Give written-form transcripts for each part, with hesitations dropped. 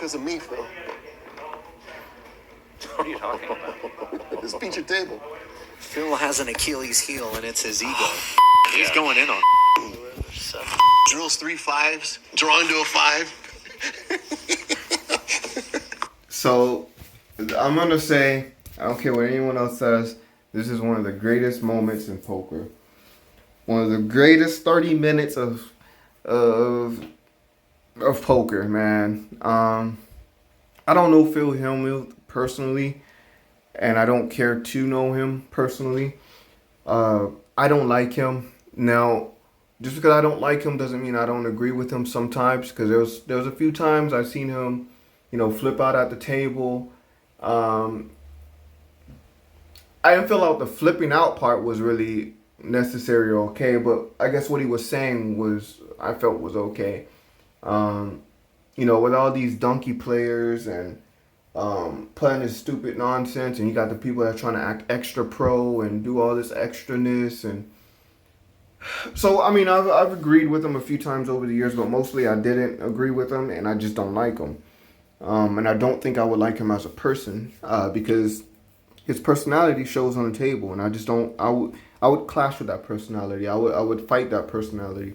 because of me, Phil. What are you talking about? Just beat your table. Phil has an Achilles heel, and it's his ego. He's going in on. Drills 3 5s, drawing to a 5. So, I'm going to say, I don't care what anyone else says, this is one of the greatest moments in poker. One of the greatest 30 minutes of poker, man. I don't know Phil Hellmuth personally, and I don't care to know him personally. I don't like him. Now, just because I don't like him doesn't mean I don't agree with him sometimes, because there was a few times I've seen him, flip out at the table. I didn't feel like the flipping out part was really necessary or okay, but I guess what he was saying I felt was okay. With all these donkey players and playing this stupid nonsense, and you got the people that are trying to act extra pro and do all this extraness, and so I've agreed with him a few times over the years, but mostly I didn't agree with him, and I just don't like him. And I don't think I would like him as a person because his personality shows on the table, and I just don't. I would clash with that personality. I would fight that personality,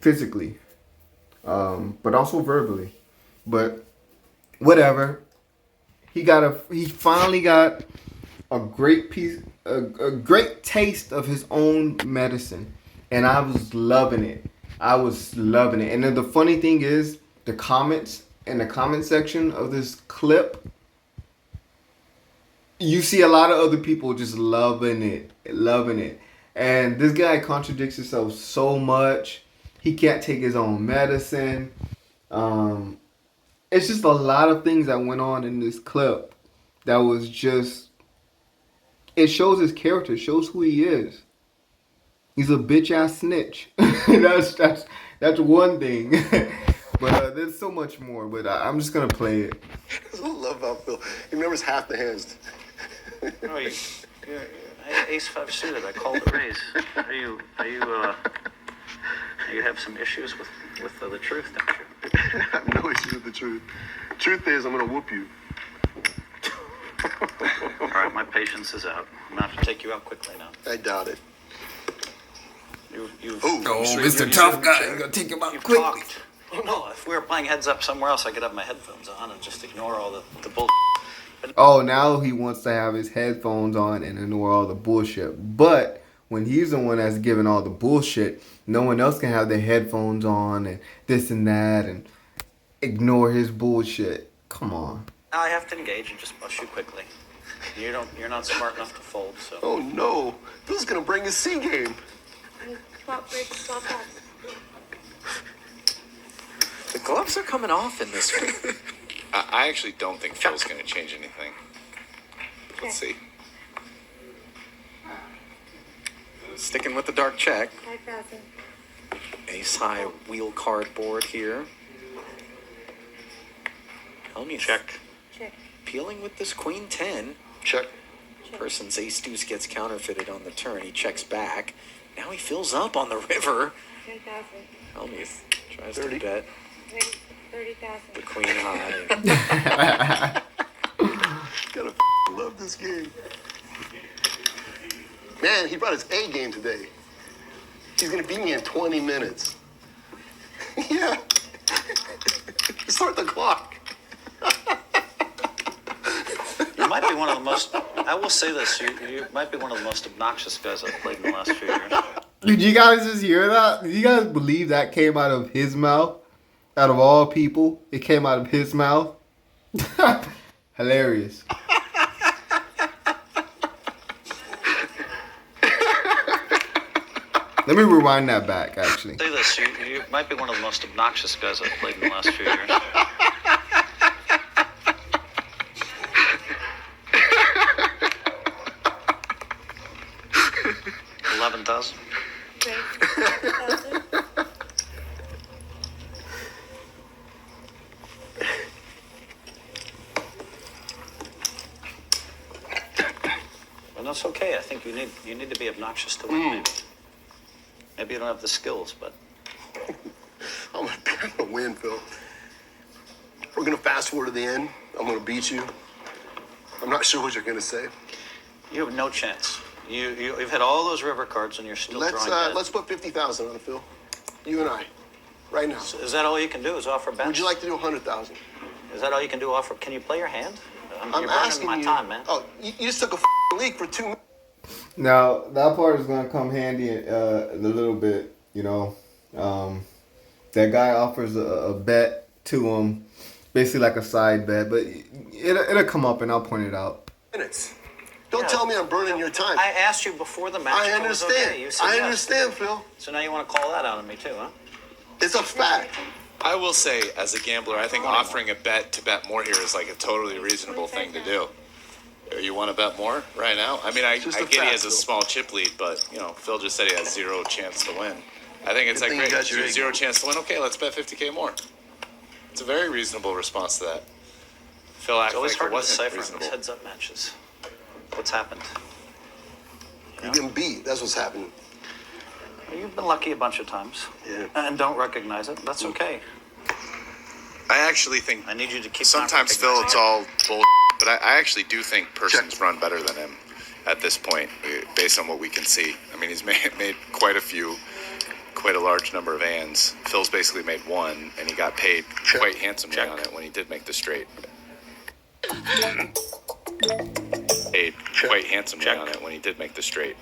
physically, but also verbally. But whatever. He finally got a great great taste of his own medicine, and I was loving it. And then the funny thing is, the comments in the comment section of this clip, you see a lot of other people just loving it. And this guy contradicts himself so much. He can't take his own medicine. It's just a lot of things that went on in this clip that was just, it shows his character, shows who he is. He's a bitch ass snitch. That's one thing. But there's so much more. But I'm just gonna play it. I love how Phil. He remembers half the hands. Oh, you're ace 5 suited. I called the raise. You have some issues with the truth, don't you? I have no issue with the truth. Truth is, I'm gonna whoop you. All right, my patience is out. I'm gonna have to take you out quickly now. I doubt it. Mr. Tough Guy, you're gonna take him out quickly. Talked. No, if we were playing heads up somewhere else, I could have my headphones on and just ignore all the bull. Oh, now he wants to have his headphones on and ignore all the bullshit. But when he's the one that's giving all the bullshit, no one else can have their headphones on and this and that and ignore his bullshit. Come on. I have to engage and just bust you quickly. You're not smart enough to fold, so. Oh no, Phil's gonna bring his C game. The gloves are coming off in this one. I actually don't think Phil's going to change anything. Let's see. Sticking with the dark check. 5,000. Ace high wheel card board here. Hellmuth Check. peeling with this queen 10. Check. Person's ace deuce gets counterfeited on the turn. He checks back. Now he fills up on the river. 10,000. Hellmuth tries 30. to bet 30,000. the queen high. Gotta love this game. Man, he brought his A game today. He's gonna beat me in 20 minutes. Yeah. Start the clock. You might be one of the most, I will say this, you might be one of the most obnoxious guys I've played in the last few years. Did you guys just hear that? Did you guys believe that came out of his mouth? Out of all people, it came out of his mouth? Hilarious. Let me rewind that back, actually. Say this, you might be one of the most obnoxious guys I've played in the last few years. $11,000. Great. 10,000. And that's okay. I think you need to be obnoxious to win. Maybe you don't have the skills, but I'm gonna win, Phil. We're gonna fast forward to the end. I'm gonna beat you. I'm not sure what you're gonna say. You have no chance. You've had all those river cards and you're still drawing dead. Let's put 50,000 on it, Phil. You and I, right now. Is that all you can do? Is offer bets? Would you like to do 100,000? Is that all you can do? Offer? Can you play your hand? I'm You're burning asking my you. time, man. Oh, you just took a leak for 2 minutes. Now that part is gonna come handy in a little bit. You know, that guy offers a bet to him, basically like a side bet, but it'll come up and I'll point it out. Don't tell me I'm burning your time. I asked you before the match. I if it was understand. Okay. You said I yes. understand, Phil. So now you want to call that out on me too, huh? It's a fact. I will say, as a gambler, I think offering a bet to bet more here is like a totally reasonable thing to do. You want to bet more right now? I mean, I Just get a he fact, has a Phil. small chip lead, but, you know, Phil just said he has 0 chance to win. I think it's Good like, thing great, you got your egg. 0 chance to win. Okay, let's bet 50K more. It's a very reasonable response to that. Phil It's acted always like hard it to wasn't decipher in reasonable. these heads-up matches. What's happened? You're getting beat. That's what's happening. You've been lucky a bunch of times. Yeah. And don't recognize it. That's okay. I actually think I need you to keep. sometimes, not Phil, it's recognizing all bull, but I actually do think Person's run better than him at this point, based on what we can see. I mean, he's made quite a large number of hands. Phil's basically made 1, and he got paid quite handsomely on it when he did make the straight. Paid quite handsomely on it when he did make the straight.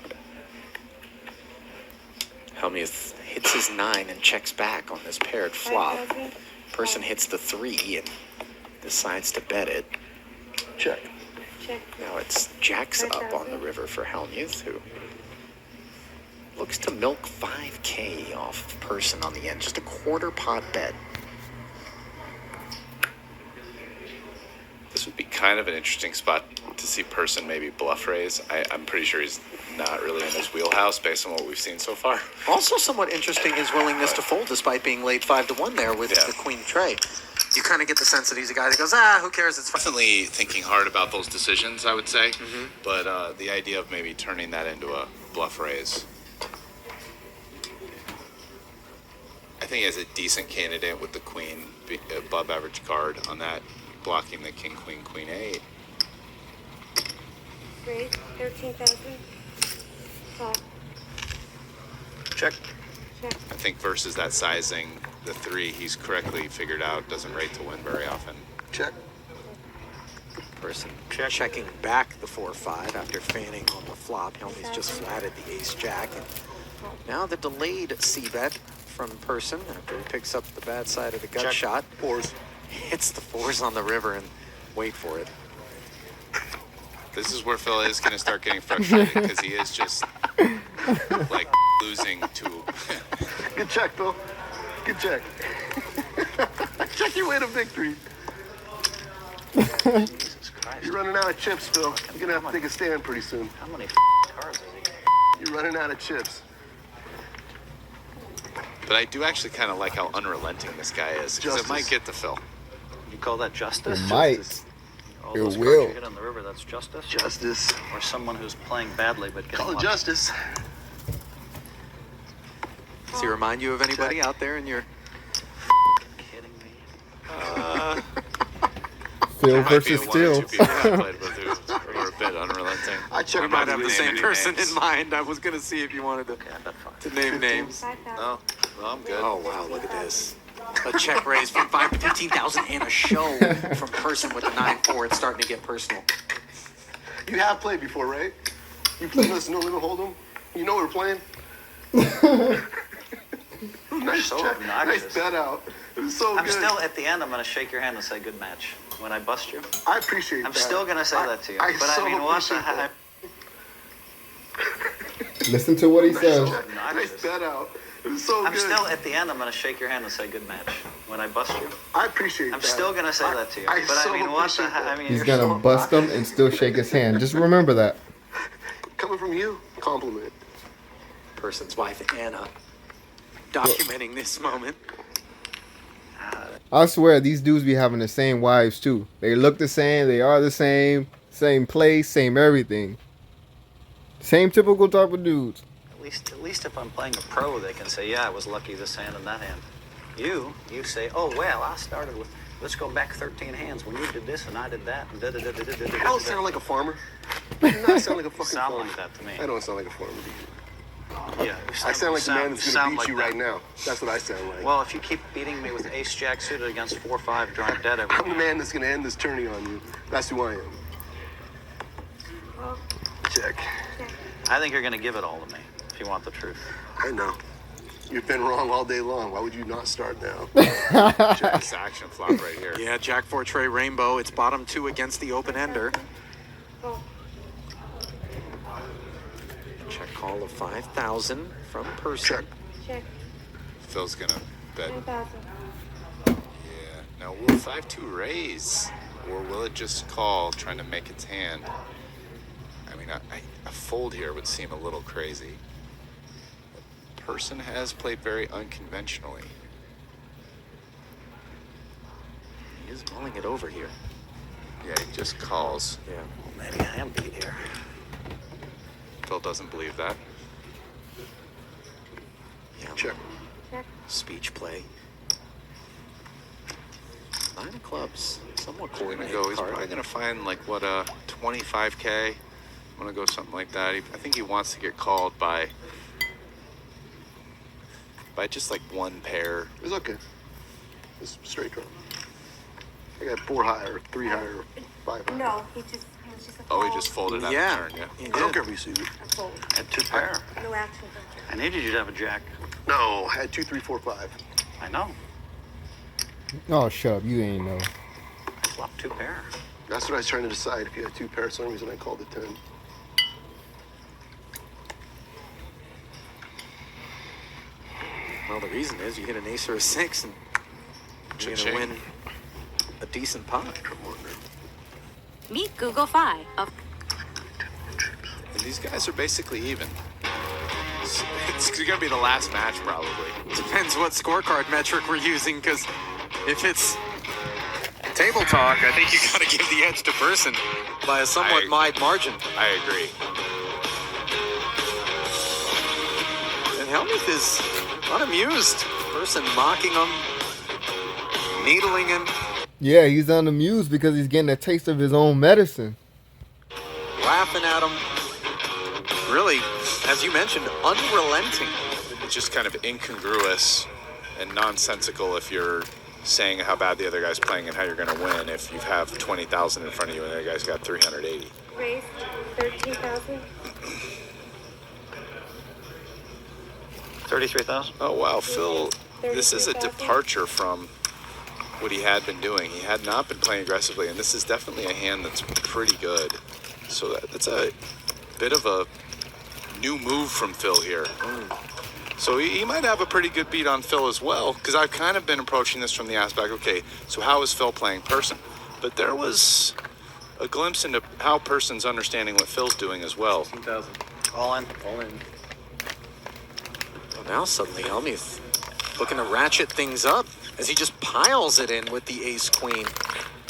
Hellmuth hits his 9 and checks back on this paired flop. 5,000. Person hits the 3 and decides to bet it. Check. Check. Now it's jacks up on the river for Hellmuth, who looks to milk 5K off Person on the end. Just a quarter pot bet. This would be kind of an interesting spot to see Person maybe bluff raise. I'm pretty sure he's not really in his wheelhouse based on what we've seen so far. Also somewhat interesting his willingness to fold despite being laid 5-1 there with Yeah. the queen tray. You kind of get the sense that he's a guy that goes, who cares, it's fine. Definitely thinking hard about those decisions, I would say. But the idea of maybe turning that into a bluff raise. I think he has a decent candidate with the queen above average card on that, blocking the king, queen 8. Raise 13,000. Call. Check. Check. I think versus that sizing, the 3 he's correctly figured out doesn't rate to win very often. Check. Person checking back the 4-5 after fanning on the flop. Hellmuth just flatted the ace-jack. And now the delayed c-bet from Person after he picks up the bad side of the gut Check. shot. 4s. Hits the 4s on the river and wait for it. This is where Phil is going to start getting frustrated because he is just like losing to. Good check, Phil. Good check. Check your way to victory. Jesus Christ. You're running out of chips, Phil. You're gonna have to take a stand pretty soon. How many cards is he? You're running out of chips. But I do actually kind of like how unrelenting this guy is because it Justice. might get to Phil. You call that justice? It might. All It those will. cards you hit on the river, that's justice? Justice. Or someone who's playing badly but getting Call it lucky? justice. Does he remind you of anybody out there in your... Kidding me? Phil Might be versus one or Steel. two people I played with who are a bit unrelenting. I check We my might have the name same any person names. in mind. I was going to see if you wanted Okay, I bet 5. to name names. 5,000. No, I'm good. Oh, wow, look at this. A check raise from 5 to 15,000 and a show from Person with the 9-4. It's starting to get personal. You have played before, right? You played this No Limit Hold'em? You know we're playing? Nice So check. obnoxious. Nice bet out. It was so I'm good. still, at the end, I'm going to shake your hand and say good match. When I bust you, I appreciate I'm that. still going to say that to you. I But so I mean, what the appreciate heck? that. Listen to what he says. Nice Obnoxious. bet out. It was so I'm good. still, at the end, I'm going to shake your hand and say good match. When I bust you, I appreciate I'm that. still going to say that to you. I But so I mean, what the appreciate heck? I that. mean, He's you're gonna so bust him obnoxious. and still shake his hand. Just remember that. Coming from you, compliment. Person's wife, Anna, documenting this moment. I swear these dudes be having the same wives too. They look the same, they are the same place, same everything. Same typical type of dudes. At least if I'm playing a pro, they can say, yeah, I was lucky this hand and that hand. You say, oh, well, I started with, let's go back 13 hands when you did this and I did that. And I don't sound like a farmer. I do not sound like a fucking Sound farmer. like that to me. I don't sound like a farmer. Yeah, I sound like the man that's going to beat like you that. right now. That's what I sound like. Well, if you keep beating me with ace jack suited against 4-5 drunk dead every I'm the man that's going to end this tourney on you. That's who I am. Call. Check. Check. I think you're going to give it all to me if you want the truth. I know. You've been wrong all day long. Why would you not start now? Check this action flop right here. Yeah, Jack 4 tray rainbow. It's bottom 2 against the open ender. Call. Check call of 5,000 from person. Check. Check. Phil's gonna bet. 10,000. Yeah. Now will 5-2 raise, or will it just call, trying to make its hand? I mean, a fold here would seem a little crazy. The person has played very unconventionally. He is mulling it over here. Yeah, he just calls. Yeah. Maybe I am beat here. Phil doesn't believe that. Yeah. Check. Check. Speech play. 9 of clubs. Somewhat Gonna coordinated go. He's card. probably gonna find like what 25K. I'm gonna go something like that. I think he wants to get called by just like one pair. It's okay. It's straight draw. I got 4 higher, 3 higher, 5 higher. No, it was just a Oh, he call. just folded out Yeah. the turn. Yeah. He I don't did. care if you see it. A fold. Had 2 pair. No action. I needed you to have a jack. No, I had 2, 3, 4, 5. I know. Oh, shut up. You ain't know. I flopped 2 pair. That's what I was trying to decide. If you had 2 pairs, for some reason I called it 10. Well, the reason is you hit an ace or a 6 and you're going to Cha-ching. win a decent pot. Come on, man. Meet Google Fi of And these guys are basically even. It's gonna be the last match probably. Depends what scorecard metric we're using, because if it's table talk, I think you got to give the edge to person by a somewhat wide margin. I agree. And Hellmuth is unamused. Person mocking him, needling him, Yeah, he's unamused because he's getting a taste of his own medicine. laughing at him. Really, as you mentioned, unrelenting. It's just kind of incongruous and nonsensical if you're saying how bad the other guy's playing and how you're gonna win if you have 20,000 in front of you and the other guy's got 380. Raise 13,000. 33,000? Oh wow, Phil, this is a 33,000. departure from what he had been doing. He had not been playing aggressively, and this is definitely a hand that's pretty good. So that's a bit of a new move from Phil here. So he might have a pretty good beat on Phil as well, because I've kind of been approaching this from the aspect, okay, so how is Phil playing person? But there was a glimpse into how person's understanding what Phil's doing as well. 16,000. All in? All in. Well, now suddenly Hellmuth looking to ratchet things up as he just piles it in with the ace-queen.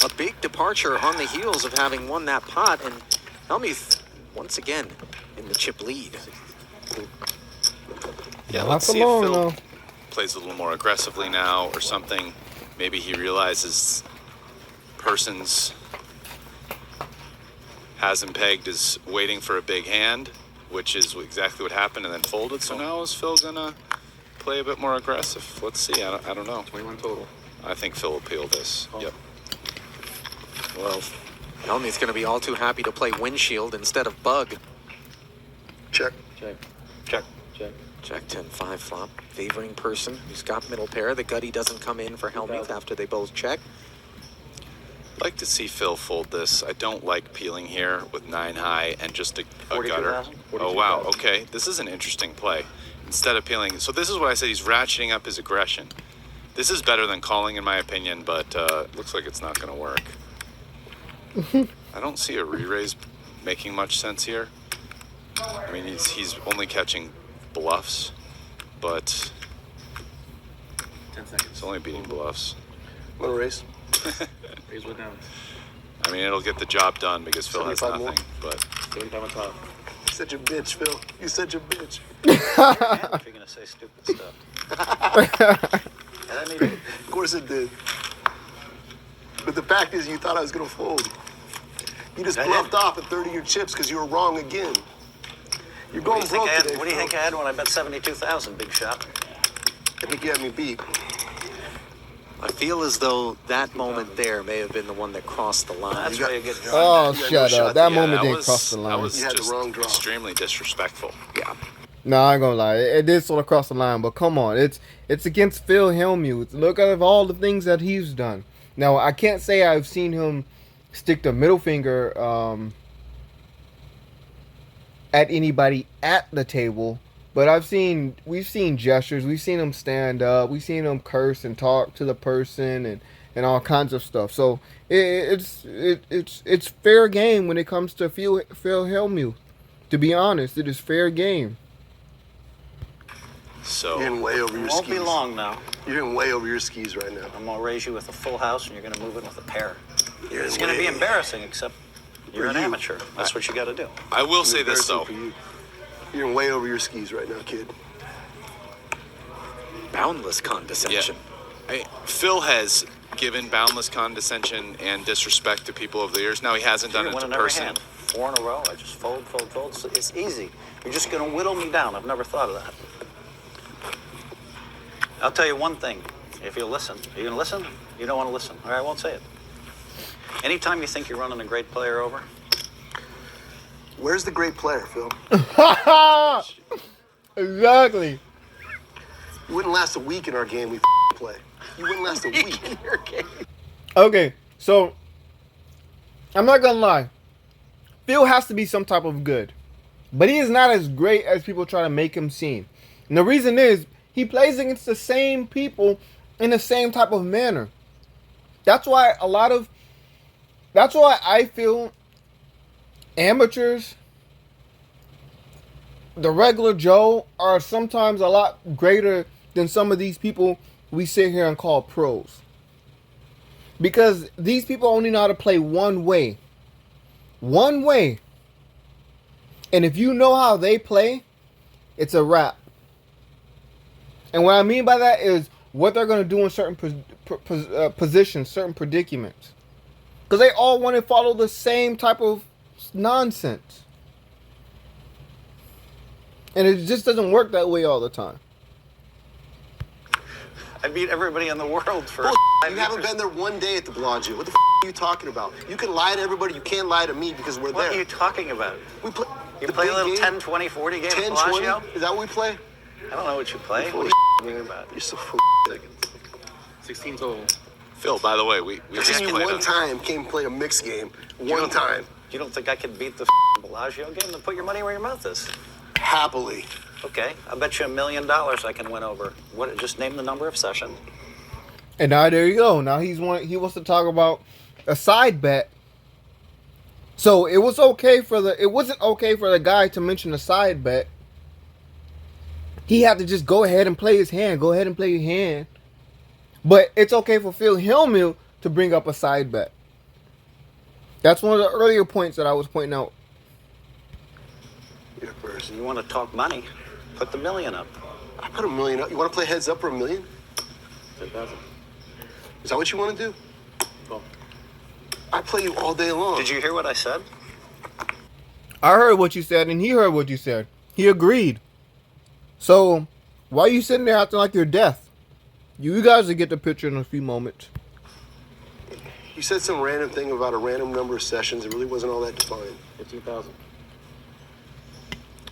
A big departure on the heels of having won that pot, and Hellmuth once again in the chip lead. Yeah, Not let's for see if long, Phil though. plays a little more aggressively now or something. Maybe he realizes person's hasn't pegged, is waiting for a big hand, which is exactly what happened, and then folded. So now is Phil gonna play a bit more aggressive? Let's see. I don't know. 21 total. I think Phil will peel this. Yep. Well, Hellmuth's going to be all too happy to play windshield instead of bug. Check. Check. Check. Check. Jack 10-5 flop, favoring person who's got middle pair. The gutty doesn't come in for Hellmuth after they both check. Like to see Phil fold this. I don't like peeling here with 9 high and just a gutter. 42,000? Oh wow, okay. This is an interesting play. Instead of peeling, so this is what I said, he's ratcheting up his aggression. This is better than calling in my opinion, but looks like it's not gonna work. I don't see a re-raise making much sense here. I mean, he's only catching bluffs, but 10 seconds. it's only beating bluffs. Want to raise? Raise one down. I mean, it'll get the job done because Phil has 75 nothing, more. but 75 on top. You're such a bitch, Phil. You're such a bitch. If you're going to say stupid stuff. And any day. Of course it did. But the fact is, you thought I was going to fold. You just I bluffed did. off at 30 your chips because you were wrong again. You're What going do you think broke I had, today, what do you Phil. think I had when I bet 72,000, big shot? I think you had me beat. I feel as though that moment there may have been the one that crossed the line. That's where you get drawn. Oh, You had no shut shot up. That there. moment that didn't was, cross the line. That was You had the just wrong draw. extremely disrespectful. Yeah. No, I ain't gonna lie. It did sort of cross the line, but come on. It's against Phil Hellmuth. Look at all the things that he's done. Now, I can't say I've seen him stick the middle finger at anybody at the table, but we've seen gestures. We've seen him stand up. We've seen him curse and talk to the person and all kinds of stuff. So it's fair game when it comes to Phil Hellmuth. To be honest, it is fair game. So You're in way over It your won't skis. be long now. You're in way over your skis right now. I'm gonna raise you with a full house, and you're gonna move in with a pair. You're It's in gonna be way- embarrassing, except you're an you. amateur. That's what you got to do. I will say this Embarrassing though. for you. You're in way over your skis right now, kid. Boundless condescension. Phil has given boundless condescension and disrespect to people over the years. Now he hasn't done You're it to winning every person. hand. 4 in a row. I just fold. It's easy. You're just gonna whittle me down. I've never thought of that. I'll tell you one thing. If you'll listen, are you gonna listen? You don't want to listen. All right, I won't say it. Anytime you think you're running a great player over, Where's the great player, Phil? Exactly. You wouldn't last a week in our game we play. You wouldn't last a week. in your game. Okay, so I'm not gonna lie. Phil has to be some type of good, but he is not as great as people try to make him seem. And the reason is he plays against the same people in the same type of manner. That's why I feel amateurs, the regular Joe, are sometimes a lot greater than some of these people we sit here and call pros. Because these people only know how to play one way. One way. And if you know how they play, it's a wrap. And what I mean by that is what they're going to do in certain positions, certain predicaments. Because they all want to follow the same type of nonsense. And it just doesn't work that way all the time. I beat everybody in the world for. Bull, 5 you haven't years. been there one day at the Bellagio. What the are you talking about? You can lie to everybody. You can't lie to me because we're What there. are you talking about? We play. You the play a big little game, 10, 20, 40 game 10, at Bellagio? 20? Is that what we play? I don't know what you play. What are Full you of talking about? You're so full. 16 total. Phil, by the way, we I've just seen you played one a, time came and played a mixed game. One time. You don't think I can beat the Bellagio game? Then put your money where your mouth is. Happily. Okay, I bet you $1 million I can win over. What? Just name the number of session. And now there you go. Now he wants to talk about a side bet. So it wasn't okay for the guy to mention a side bet. He had to just go ahead and play his hand. Go ahead and play your hand. But it's okay for Phil Hellmuth to bring up a side bet. That's one of the earlier points that I was pointing out. You're first. You want to talk money? Put the $1 million up. I put $1 million up. You want to play heads up for $1 million? 10,000. Is that what you want to do? Well, I play you all day long. Did you hear what I said? I heard what you said, and he heard what you said. He agreed. So why are you sitting there acting like you're deaf? You guys will get the picture in a few moments. You said some random thing about a random number of sessions. It really wasn't all that defined. 15,000.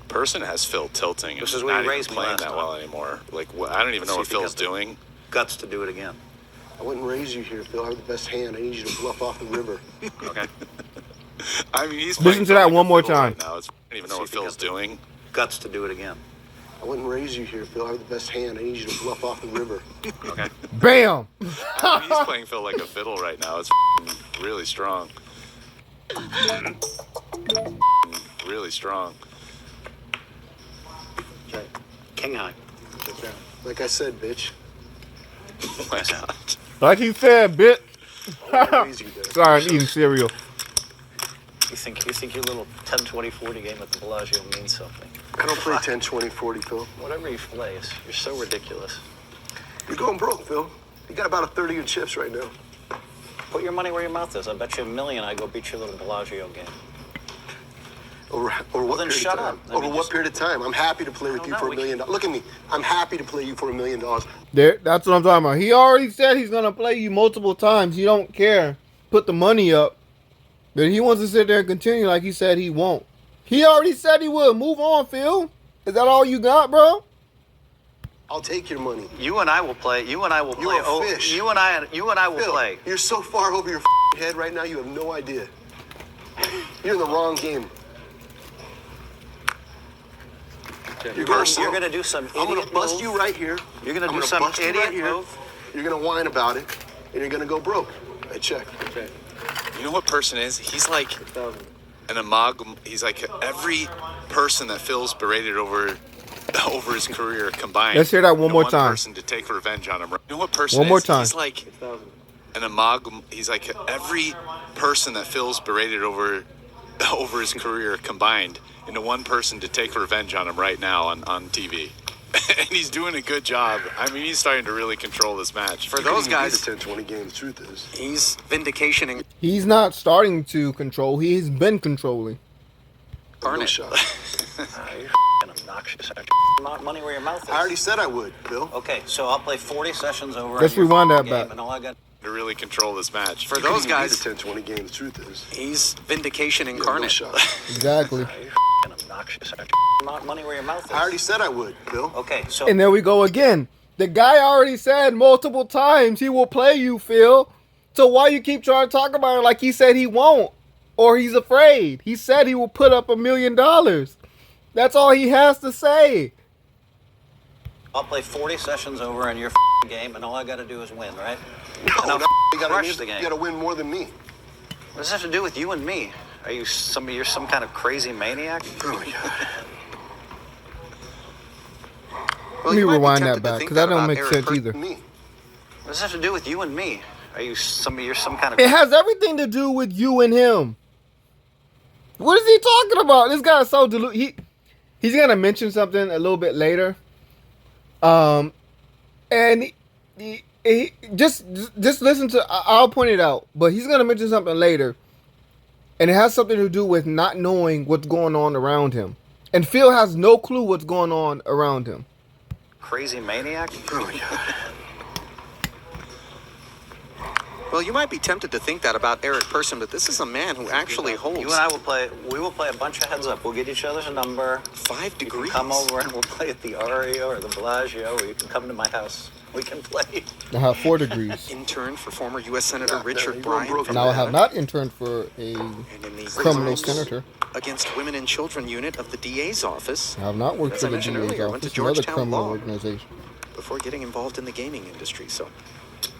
person has Phil tilting. This and is where not you even raised me playing last that time. well anymore. Like I don't even know See what if you Phil's got the doing. Guts to do it again. I wouldn't raise you here, Phil. I have the best hand. I need you to bluff off the river. Okay. I mean, he's Listen playing to Phil that like a one more fiddle time. Right now. I don't even know See what if you Phil's got the- doing. Guts to do it again. I wouldn't raise you here, Phil. I have the best hand. I need you to bluff off the river. Okay. Bam! I mean, he's playing Phil like a fiddle right now. It's really strong. Really strong. Okay. King high. Check down. Like I said, bitch. Why not? Like he said, bitch. I wouldn't raise you there. Sorry, I'm eating cereal. You think your little 10, 20, 40 game at the Bellagio means something. I don't play 10, 20, 40, Phil. Whatever you play, you're so ridiculous. You're going broke, Phil. You got about a third of your chips right now. Put your money where your mouth is. I bet you $1 million I go beat your little Bellagio game. Over what then period shut of time? up. I mean, Over what just- period of time? I'm happy to play with you know. for $1 We million. Look at me. I'm happy to play you for $1 million. That's what I'm talking about. He already said he's gonna play you multiple times. He don't care. Put the money up. But he wants to sit there and continue like he said he won't. He already said he would. Move on, Phil. Is that all you got, bro? I'll take your money. You and I will play. You and I will You're play. a fish. You and I will Phil, play. you're so far over your head right now, you have no idea. You're in the wrong game. You're You're gonna do some I'm gonna idiot bust move. you right here. You're gonna I'm do some bust you idiot right here. move. You're gonna whine about it, and you're gonna go broke. I check. You know what person is? He's like an amalgam. He's like every person that Phil's berated over his career combined. Let's hear that one more time. Person to take revenge on him. You know what person One more is? time. He's like an amalgam. He's like every person that Phil's berated over his career combined into one person to take revenge on him right now on TV. And he's doing a good job. I mean, he's starting to really control this match. For those guys, 10-20 game. The truth is, he's vindicationing He's not starting to control. He's been controlling. no Barnett. shot. You're obnoxious. Money where your mouth is. I already said I would, Bill. Okay, so I'll play 40 sessions over. Let's on your rewind that game, back. And all I got. To really control this match. For those guys, 10-20 game. The truth is, he's vindication no incarnate. shot. Exactly. You're obnoxious. Money where your mouth is. I already said I would, Bill. Okay, so And there we go again. The guy already said multiple times he will play you, Phil. So why you keep trying to talk about it like he said he won't? Or he's afraid. He said he will put up $1 million. That's all he has to say. I'll play 40 sessions over on your game, and all I got to do is win, right? No, And I'll no, you gotta crush win, the game. you gotta win more than me. What does that have to do with you and me? Are you you're some kind of crazy maniac? Oh my God. Let me you might be rewind that tempted to back think because that that don't about make Eric sense Hurt- either. Me. What does that have to do with you and me? Are you you're some kind of It has everything to do with you and him. What is he talking about? This guy is so he's gonna mention something a little bit later. And he just listen to. I'll point it out, but he's gonna mention something later, and it has something to do with not knowing what's going on around him. And Phil has no clue what's going on around him. crazy maniac? Oh my God. Well, you might be tempted to think that about Eric Person, but this is a man who actually holds You and I will play. We will play a bunch of heads up. We'll get each other's a number. 5 You can degrees. come over and we'll play at the Aria or the Bellagio, or you can come to my house. We can play. I have 4 degrees. Intern for former U.S. Senator Yeah, Richard you're going Bryan broke from Now I have Nevada, not interned for a and in the criminal crimes senator. against women and children unit of the DA's office I have not worked As for I the mentioned DA's earlier, I went to office, another Georgetown criminal Law. organization. before getting involved in the gaming industry. So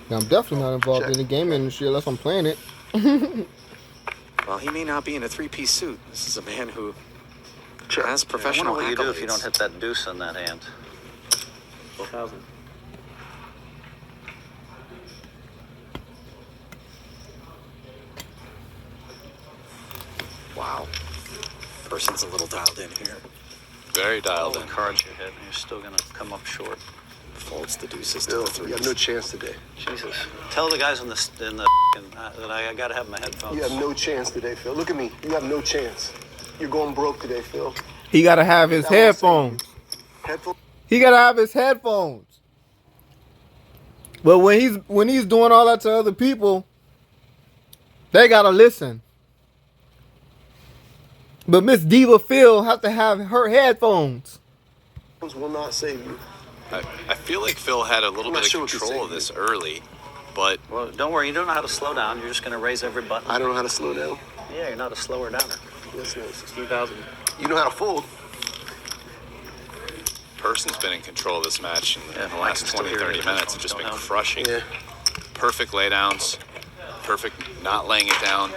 Now, I'm definitely not involved Check. in the game industry unless I'm playing it. while he may not be in a 3-piece suit, this is a man who Check. has I professional wonder what you do if you don't accolades. hit that deuce in that hand. 4,000. Wow. Person's a little dialed in here. Very All dialed the in. cards you hit, and you're still gonna come up short. Folds the deuces to Bill, the you have threes. no chance today. Jesus. Tell the guys in the that I gotta have my headphones. You have no chance today, Phil. Look at me. You have no chance. You're going broke today, Phil. He gotta have his That won't save you. headphones. Headphones. He gotta have his headphones. But when he's doing all that to other people, they gotta listen. But Miss Diva Phil has to have her headphones. Will not save you. I feel like Phil had a little I'm not bit of sure what to control say of this early, but Well, don't worry. You don't know how to slow down. You're just gonna raise every button. I don't know how to slow down. Yeah, you're not a slower downer. That's nice. 16,000. You know how to fold. Person's been in control of this match in Yeah, the I last can still 20, hear 30 your minutes and headphones just been going out. crushing. Yeah. Perfect laydowns, perfect not laying it down.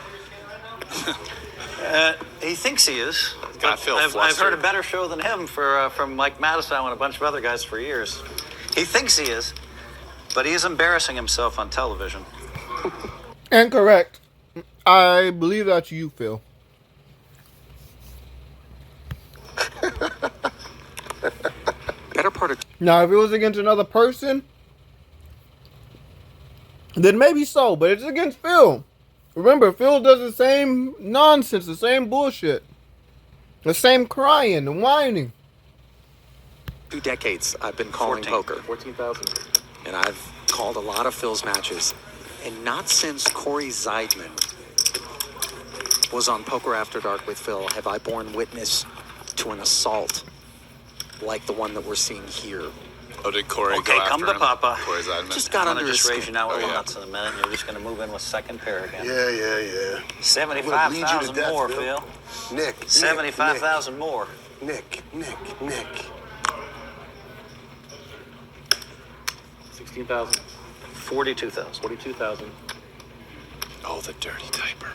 He thinks he is. Got Phil I've heard a flustered. better show than him from Mike Madison and a bunch of other guys for years. He thinks he is, but he is embarrassing himself on television. And correct. I believe that's you, Phil. Better part of Now, if it was against another person, then maybe so. But it's against Phil. Remember, Phil does the same nonsense, the same bullshit, the same crying and whining. 2 decades I've been calling 14. poker, 14,000. and I've called a lot of Phil's matches, and not since Corey Zeidman was on Poker After Dark with Phil have I borne witness to an assault like the one that we're seeing here. Oh, did Corey Okay, go after come to him? Papa. Corey Zeidman. Just got I'm under gonna his just raise you skin. now with Oh, yeah. nuts in a minute. You're just gonna move in with second pair again. Yeah. I'm gonna bleed you to 75,000 death, more, Phil. Phil. Nick. 75,000 more. Nick. 16,000. 42,000. 42,000. Oh, the dirty typer.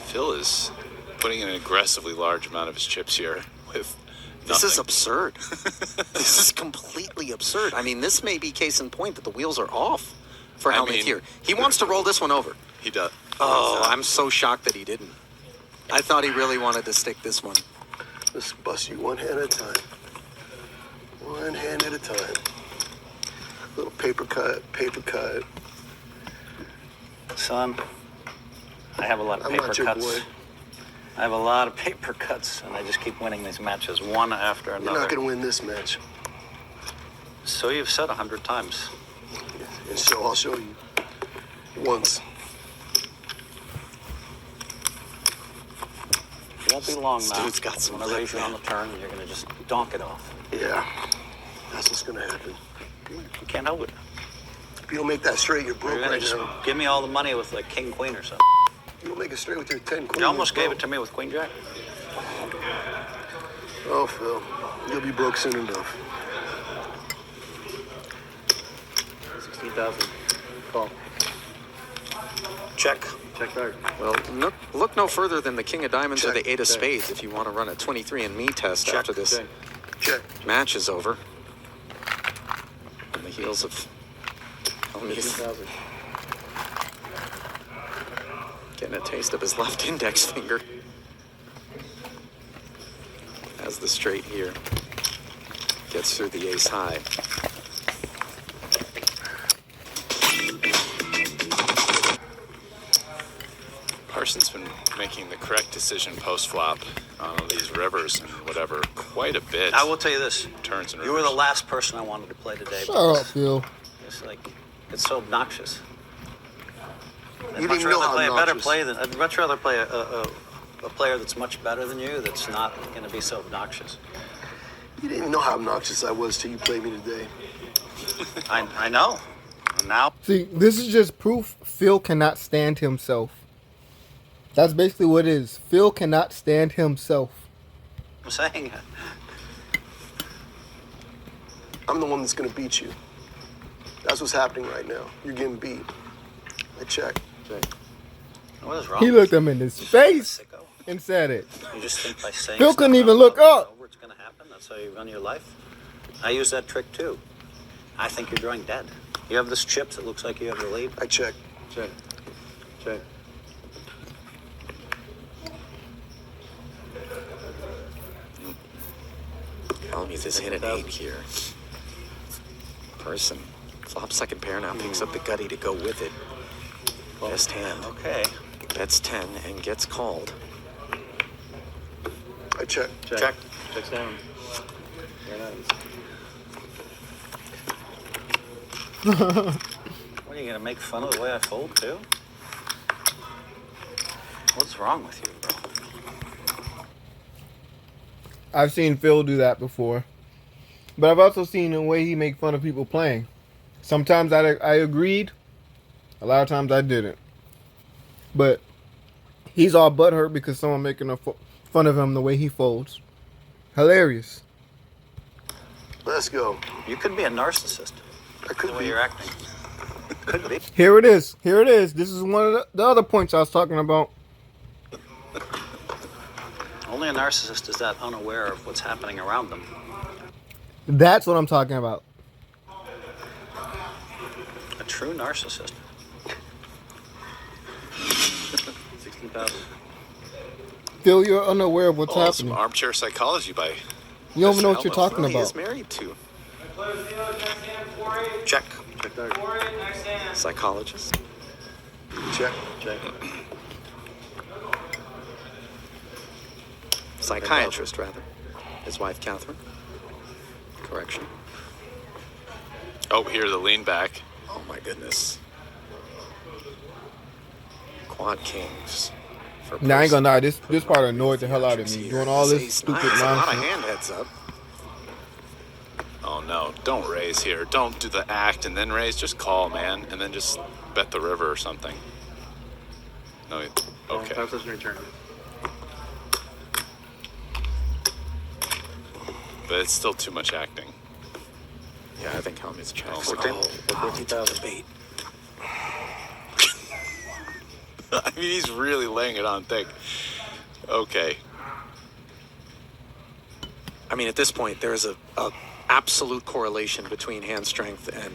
Phil is putting in an aggressively large amount of his chips here with This is nothing. absurd. This is completely absurd. I mean, this may be case in point that the wheels are off for I Hellmuth mean- here. He wants to roll this one over. He does. Oh, I'm so shocked that he didn't. I thought he really wanted to stick this one. Let's bust you one hand at a time. One hand at a time. Little paper cut. Son, I have a lot of I'm paper not your cuts. boy. I have a lot of paper cuts, and I just keep winning these matches one after You're another. not gonna win this match. So you've said 100 times. And so I'll show you. Once. It won't be long This now. dude's got some I'm gonna lip, raise you on man. the turn, and you're gonna just donk it off. Yeah. That's what's gonna happen. You can't help it. If you don't make that straight, you're broke You're gonna right just now. give me all the money with like King Queen or something. You don't make it straight with your 10 queen. You almost gave it to me with Queen Jack. Oh, Phil. You'll be broke soon enough. 16,000. Call. Check. Check back. Well, look no further than the King of Diamonds or Check, the 8 of check. Spades if you want to run a 23andMe test Check, after this check. Check. match is over. On the heels of Hellmuth 15,000. getting a taste of his left index finger. As the straight here gets through the ace high. Parsons been making the correct decision post-flop on these rivers and whatever quite a bit. I will tell you this. Turns and You were the rivers. last person I wanted to play today. Shut up, Phil. It's like, it's so obnoxious. I'd You much didn't know rather how play a better obnoxious. play than I'd much rather play a player that's much better than you. That's not going to be so obnoxious. You didn't even know how obnoxious I was till you played me today. I know. And now See, this is just proof Phil cannot stand himself. That's basically what it is. Phil cannot stand himself. I'm saying I'm the one that's gonna beat you. That's what's happening right now. You're getting beat. I check. Check. what is wrong? He looked him in his face Sicko. and said it. You just think by saying Phil stuff couldn't out even look loud, up. you know what's going to happen? That's how you run your life. I use that trick too. I think you're drawing dead. You have this chip that looks like you have the lead. I check. Check. Check. Hellmuth has hit an 8 here. Person. Flop second pair now picks up the gutty to go with it. Best hand. Okay. Bets 10 and gets called. I check. Check. Check. Checks down. Very nice. What are you gonna make fun of the way I fold too? What's wrong with you, bro? I've seen Phil do that before. But I've also seen the way he make fun of people playing. Sometimes I agreed. A lot of times I didn't. But he's all butthurt because someone making fun of him the way he folds. Hilarious. Let's go. You could be a narcissist. I The could way be. you're acting. Could be. Here it is. Here it is. This is one of the other points I was talking about. Only a narcissist is that unaware of what's happening around them. That's what I'm talking about. A true narcissist. 16,000. Phil, you're unaware of what's Oh, some happening. armchair psychology by You don't even know Mr. what you're Hellmuth. talking Well, he is about. married to. Check. Check Check dark. Psychologist. Check. Check. Psychiatrist, rather. His wife, Catherine. Correction. Oh, here, the lean back. Oh my goodness. Quad kings. For Now I ain't person. gonna lie, this part annoyed the hell out of me. Here. Doing all This this ace stupid nine is a lot of nonsense. hand heads up. Oh no, don't raise here. Don't do the act and then raise. Just call, man, and then just bet the river or something. No, okay. Time session return. But it's still too much acting. Yeah, I think Hellmuth checks. Oh, 14. wow, he took the bait. I mean, he's really laying it on thick. Okay. I mean, at this point, there is a absolute correlation between hand strength and.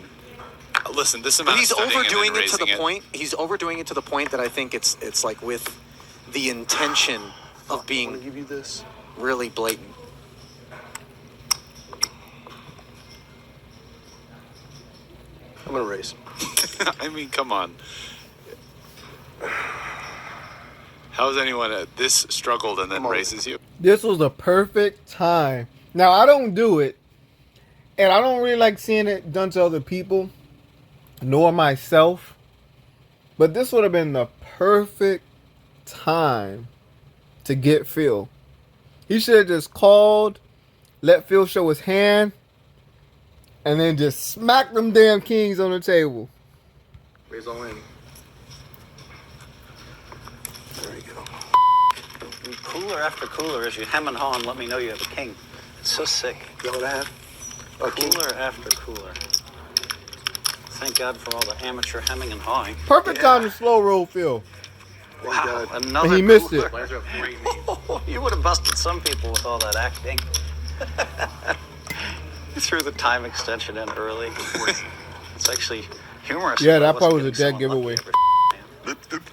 Listen, this But amount he's of studying and then overdoing it to the raising point. He's overdoing it to the point that I think it's like with the intention of I want to being give you this. really blatant. I'm gonna raise. I mean, come on. How is anyone this struggled and then Come on. raises you? This was a perfect time. Now I don't do it, and I don't really like seeing it done to other people, nor myself. But this would have been the perfect time to get Phil. He should have just called, let Phil show his hand, and then just smack them damn kings on the table. Raise all in. There you go. And cooler after cooler as you hem and haw and let me know you have a king. It's so sick. You know what I have? A king. Cooler after cooler. Thank God for all the amateur hemming and hawing. Perfect time to slow roll Phil. Thank Wow, God. another And he missed cooler. it. Players have great names. You would have busted some people with all that acting. You threw the time extension in early. It's actually humorous. Yeah, if I that wasn't probably was a getting dead someone lucky giveaway. every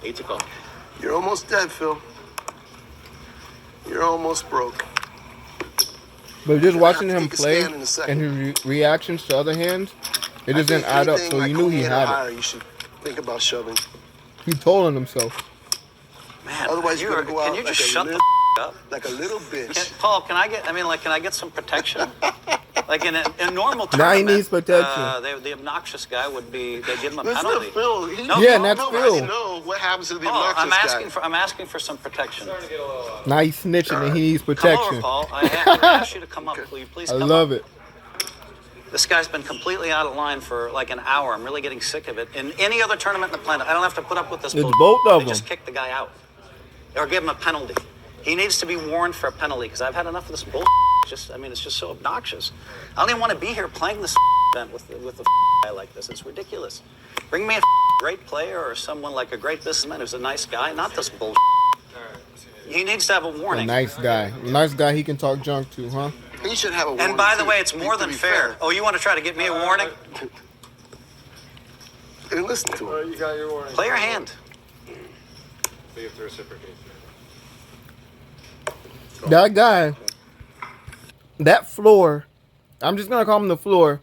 Eight to call. You're almost dead, Phil. You're almost broke. But just watching have to him take a play stand in a second. and his reactions to other hands, it just I didn't think add up. anything So like you knew he queen and had higher, it. You should think about shoving. He told on himself. Man, Otherwise, you're gonna go out can you just like a shut little- the up? Like a little bitch. Paul, can I get some protection? Like in a normal Now he tournament, needs protection. the obnoxious guy would be, they'd give him a Listen penalty. to Phil. No, Yeah, no, and that's no, Phil. I know what happens to the Paul, obnoxious guy. I'm asking for some protection. Now he's snitching and he needs Come over, protection. Paul. I ask you to come up. Will you please I come love up? it. This guy's been completely out of line for like an hour. I'm really getting sick of it. In any other tournament in the planet, I don't have to put up with this. It's bullshit. both of They just them. kick the guy out or give him a penalty. He needs to be warned for a penalty because I've had enough of this bullshit. It's just so obnoxious. I don't even want to be here playing this event with a guy like this. It's ridiculous. Bring me a great player or someone like a great businessman who's a nice guy, not this bullshit. He needs to have a A warning. nice guy. A nice guy he can talk junk to, huh? He should have a warning, And by the too, way, it's more to than be fair. Oh, you want to try to get me a warning? And listen to him. You got your warning. Play your hand. So you have to reciprocate. That guy, that floor, I'm just going to call him the floor.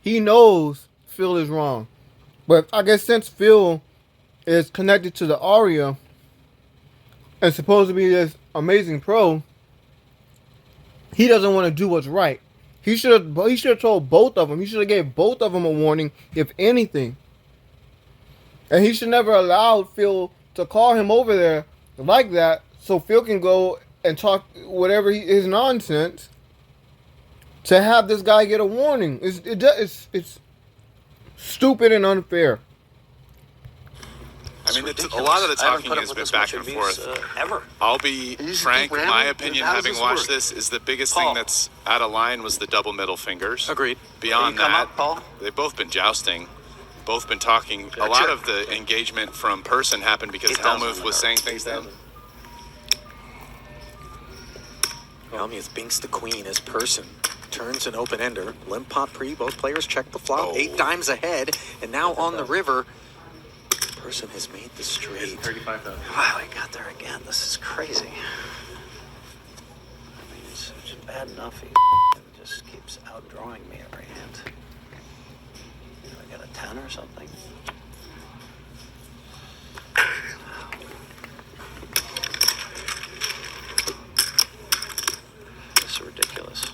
He knows Phil is wrong. But I guess since Phil is connected to the Aria and supposed to be this amazing pro, he doesn't want to do what's right. He should have told both of them. He should have gave both of them a warning, if anything. And he should never allow Phil to call him over there like that so Phil can go and talk whatever his nonsense to have this guy get a warning. It's stupid and unfair. I mean, Ridiculous. a lot of the I haven't talking put up has with been this back much and abuse, forth. ever. I'll be You just frank, keep my ramming? opinion, How does having this watched work? this, is the biggest Paul. thing that's out of line was the double middle fingers. Agreed. Beyond Can you come that, up, Paul? they've both been jousting, both been talking. A lot of the engagement from person happened because 8,000 Hellmuth was saying things to him. Hellmuth binks the queen as person. Turns an open ender. Limp pot pre. Both players check the flop. Oh. 8 dimes ahead. And now on the river. Person has made the straight. 35,000. Wow, he got there again. This is crazy. I mean, it's bad enough. He just keeps keeps outdrawing me every hand. Do I get a 10 or something? This is ridiculous.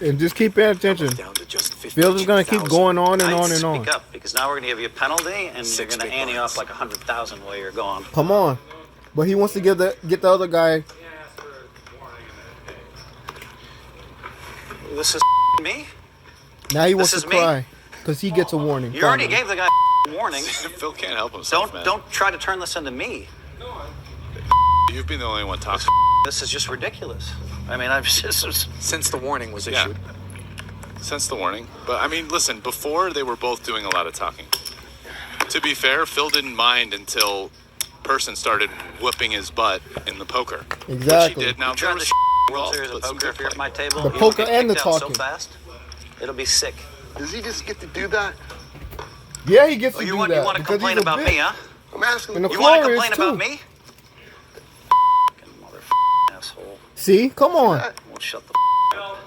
And just keep paying attention. Down to just Fields is going to keep 52,000. going on and I on need and to on. speak up because now we're going to give you a penalty and you're Six going to big ante blinds. off like 100,000 while you're gone. Come on. But he wants to get the other guy. This is me? Now he wants This to is me? cry because he gets a warning. You already Finally. gave the guy a warning. Phil can't help himself, man. Don't try to turn this into me. You've been the only one talking. This is just ridiculous. I mean, I've just Since the warning was Yeah. issued. Since the warning. But I mean, listen, before they were both doing a lot of talking. To be fair, Phil didn't mind until person started whooping his butt in the poker. Exactly. Which he did. Now, trying there to was World well, Series of but some Poker. good If you're at play. my table, The you'll poker get and the kicked out talking. so fast, it'll be sick. Does he just get to do that? Yeah, he gets Oh, to you do want that to because complain he's a about bitch. me, huh? I'm asking. And the You want floor to is complain too. about me? Fucking mother asshole. See, come on. Won't shut the up.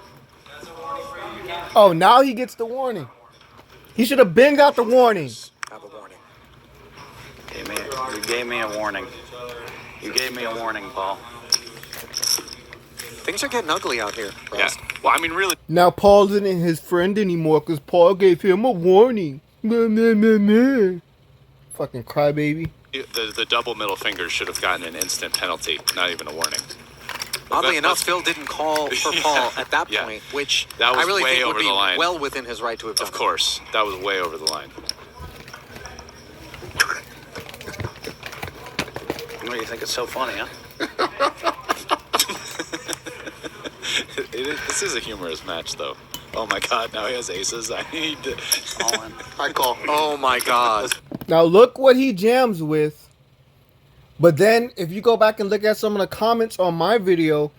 Oh, now he gets the warning. He should have been got the warning. Have a warning. You gave me a warning. You gave me a warning, Paul. Things are getting ugly out here, Yeah. Ross. Well, I mean, really, Now Paul isn't his friend anymore because Paul gave him a warning. Meh, meh, meh, meh. Fucking crybaby. the double middle finger should have gotten an instant penalty, not even a warning. Oddly That- enough, that's- Phil didn't call for Paul at that Yeah. point, which That was I really way think would over be the line. well within his right to have done. Of course, that was way over the line. What do you think it's so funny, huh? This is a humorous match, though. Oh my God! Now he has aces. I need to. All in. I call. Oh my God! Now look what he jams with. But then if you go back and look at some of the comments on my video,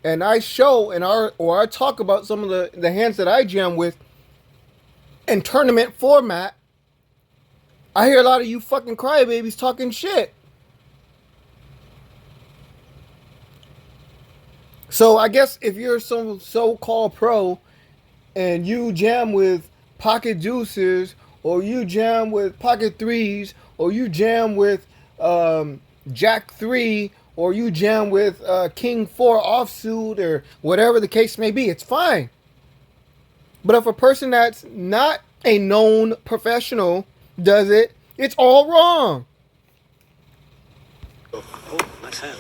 and I show or I talk about some of the hands that I jam with in tournament format, I hear a lot of you fucking crybabies talking shit. So I guess if you're some so-called pro and you jam with pocket deuces, or you jam with pocket threes, or you jam with jack 3, or you jam with king 4 offsuit, or whatever the case may be, it's fine. But if a person that's not a known professional does it, it's all wrong. Oh, nice hand.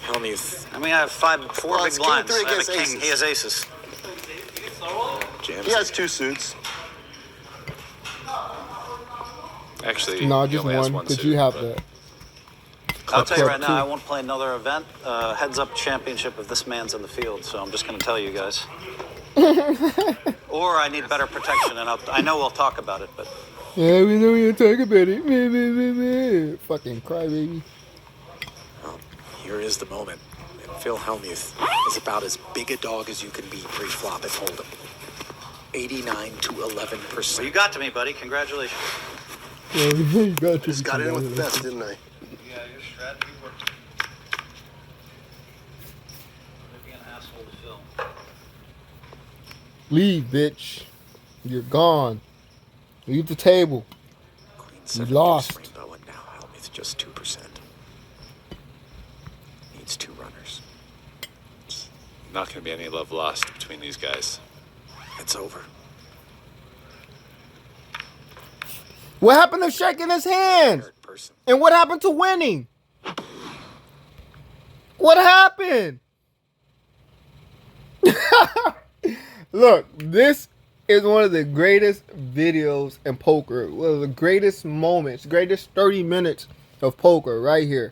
Hellmuth I mean, I have four Well, big it's king blinds. three I have a against king. aces. He has aces. jams. He has two suits. Actually, No, he just only has one, one because suit, you have but- that. I'll tell you Club right now, two. I won't play another event, heads up championship if this man's in the field. So I'm just going to tell you guys. Or I need better protection, and I know we'll talk about it, but Yeah, we know you're talking about it. Meh, meh, meh, meh. Fucking crybaby. Well, here is the moment. And Phil Hellmuth is about as big a dog as you can be pre-flop at Hold'em. 89 to 11%. so you got to me, buddy. Congratulations. Yeah, you got Just got in with the best, didn't I? Yeah, your strategy worked. Be an asshole to Phil. Leave, bitch. You're gone. Leave the table. Queen You seven lost. deuce rainbow, and now Hellmuth just 2%. Needs two runners. Not going to be any love lost between these guys. It's over. What happened to shaking his hand? Third person. And what happened to winning? What happened? Look, this is one of the greatest videos in poker. One of the greatest moments, greatest 30 minutes of poker right here.